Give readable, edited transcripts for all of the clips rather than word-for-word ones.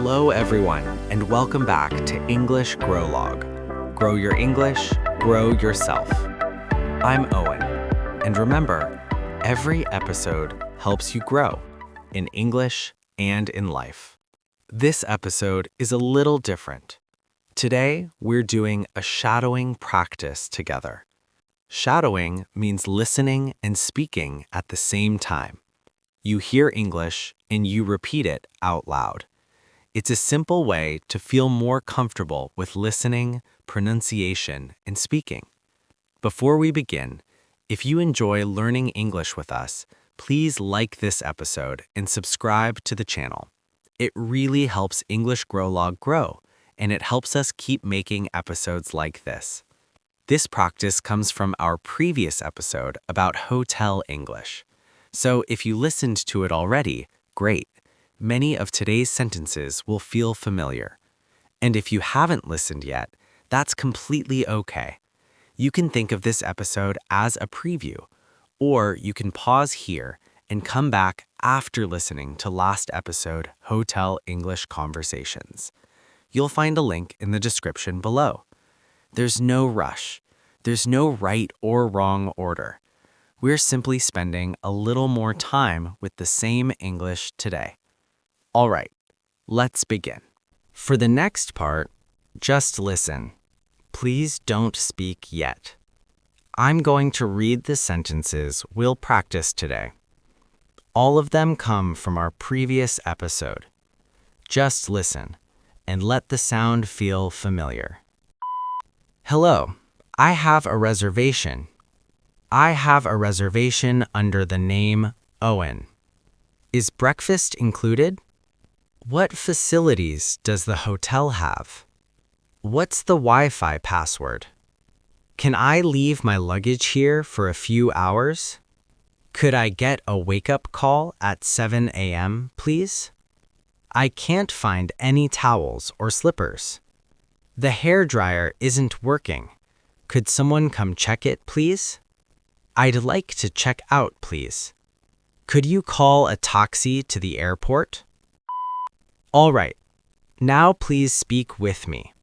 Hello everyone, and welcome back to English GrowLog. Grow your English, grow yourself. I'm Owen, and remember, every episode helps you grow in English and in life. This episode is a little different. Today, we're doing a shadowing practice together. Shadowing means listening and speaking at the same time. You hear English and you repeat it out loud. It's a simple way to feel more comfortable with listening, pronunciation, and speaking. Before we begin, if you enjoy learning English with us, please like this episode and subscribe to the channel. It really helps English GrowLog grow, and it helps us keep making episodes like this. This practice comes from our previous episode about hotel English. So if you listened to it already, great. Many of today's sentences will feel familiar. And if you haven't listened yet, that's completely okay. You can think of this episode as a preview, or you can pause here and come back after listening to last episode Hotel English Conversations. You'll find a link in the description below. There's no rush. There's no right or wrong order. We're simply spending a little more time with the same English today. All right, let's begin. For the next part, just listen. Please don't speak yet. I'm going to read the sentences we'll practice today. All of them come from our previous episode. Just listen and let the sound feel familiar. Hello, I have a reservation. I have a reservation under the name Owen. Is breakfast included? What facilities does the hotel have? What's the Wi-Fi password? Can I leave my luggage here for a few hours? Could I get a wake-up call at 7 a.m., please? I can't find any towels or slippers. The hairdryer isn't working. Could someone come check it, please? I'd like to check out, please. Could you call a taxi to the airport? All right, now please speak with me.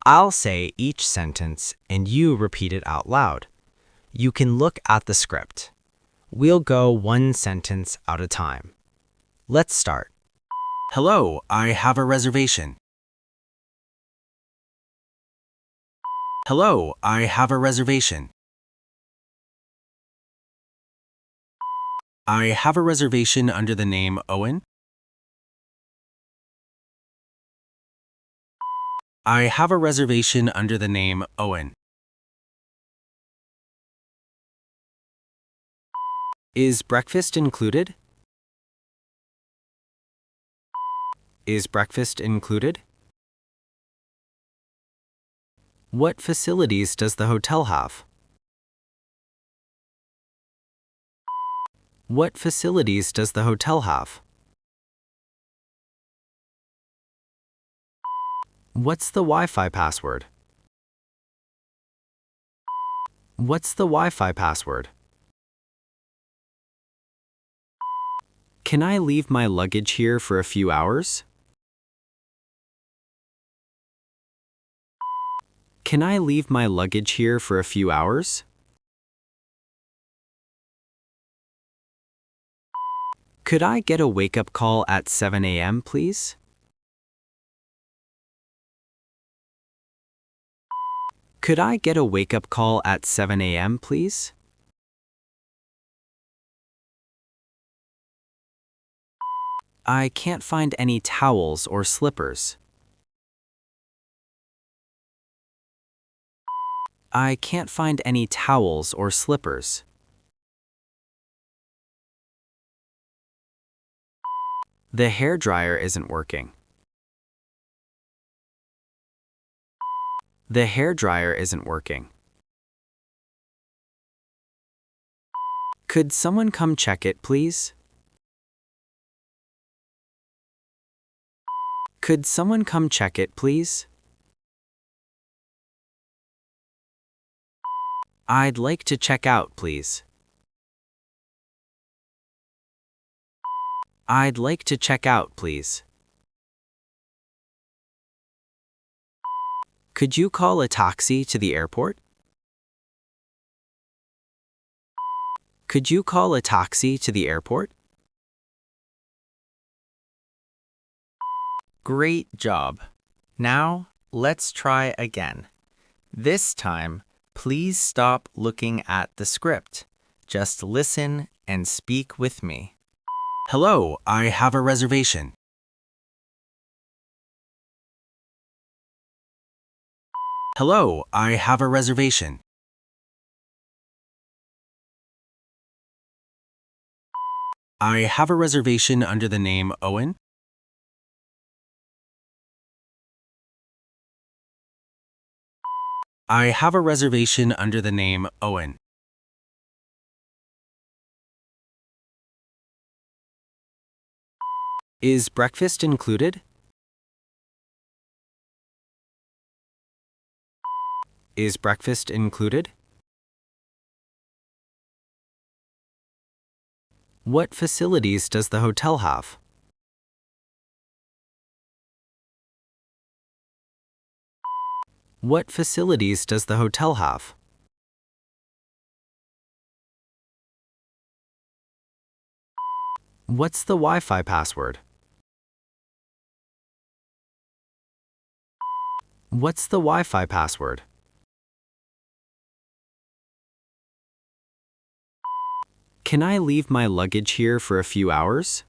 I'll say each sentence and you repeat it out loud. You can look at the script. We'll go one sentence at a time. Let's start. Hello, I have a reservation. Hello, I have a reservation. I have a reservation under the name Owen. I have a reservation under the name Owen. Is breakfast included? Is breakfast included? What facilities does the hotel have? What facilities does the hotel have? What's the Wi-Fi password? What's the Wi-Fi password? Can I leave my luggage here for a few hours? Can I leave my luggage here for a few hours? Could I get a wake-up call at 7 a.m., please? Could I get a wake-up call at 7 a.m., please? I can't find any towels or slippers. I can't find any towels or slippers. The hairdryer isn't working. The hairdryer isn't working. Could someone come check it, please? Could someone come check it, please? I'd like to check out, please. I'd like to check out, please. Could you call a taxi to the airport? Could you call a taxi to the airport? Great job. Now, let's try again. This time, please stop looking at the script. Just listen and speak with me. Hello, I have a reservation. Hello, I have a reservation. I have a reservation under the name Owen. I have a reservation under the name Owen. Is breakfast included? Is breakfast included? What facilities does the hotel have? What facilities does the hotel have? What's the Wi-Fi password? What's the Wi-Fi password? Can I leave my luggage here for a few hours?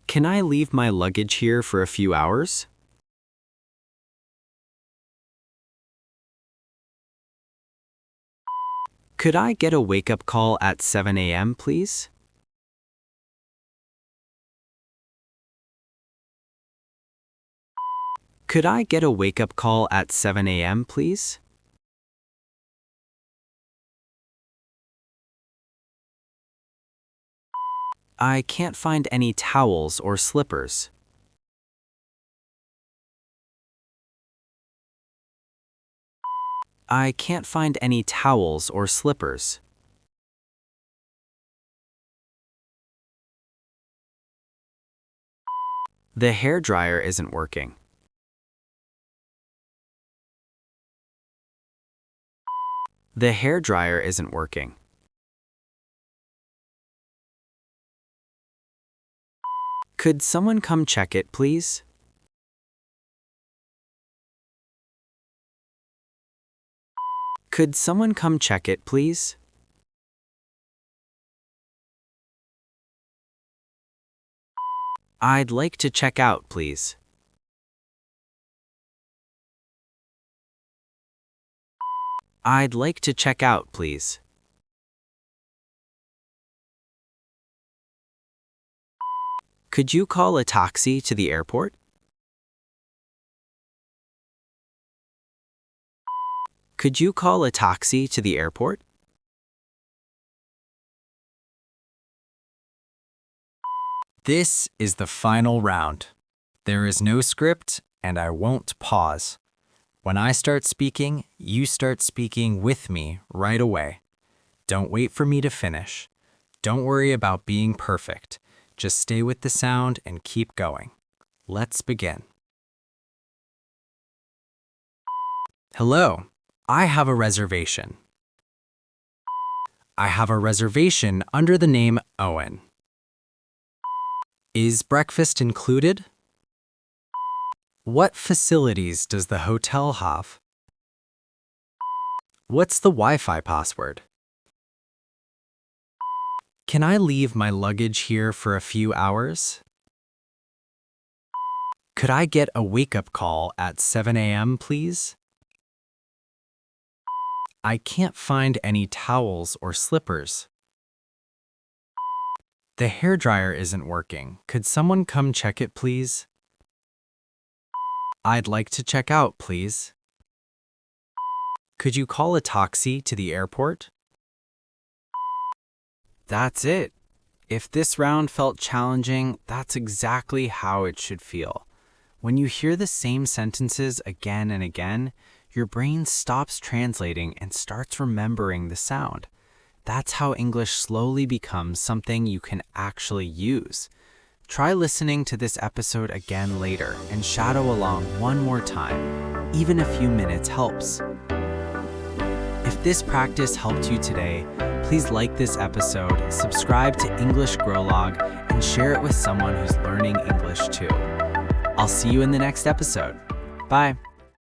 Can I leave my luggage here for a few hours? Could I get a wake-up call at 7 a.m., please? Could I get a wake-up call at 7 a.m., please? I can't find any towels or slippers. I can't find any towels or slippers. The hairdryer isn't working. The hairdryer isn't working. Could someone come check it, please? Could someone come check it, please? I'd like to check out, please. I'd like to check out, please. Could you call a taxi to the airport? Could you call a taxi to the airport? This is the final round. There is no script, and I won't pause. When I start speaking, you start speaking with me right away. Don't wait for me to finish. Don't worry about being perfect. Just stay with the sound and keep going. Let's begin. Hello, I have a reservation. I have a reservation under the name Owen. Is breakfast included? What facilities does the hotel have? What's the Wi-Fi password? Can I leave my luggage here for a few hours? Could I get a wake-up call at 7 a.m., please? I can't find any towels or slippers. The hairdryer isn't working. Could someone come check it, please? I'd like to check out, please. Could you call a taxi to the airport? That's it. If this round felt challenging, that's exactly how it should feel. When you hear the same sentences again and again, your brain stops translating and starts remembering the sound. That's how English slowly becomes something you can actually use. Try listening to this episode again later and shadow along one more time. Even a few minutes helps. If this practice helped you today, please like this episode, subscribe to English GrowLog, and share it with someone who's learning English too. I'll see you in the next episode. Bye.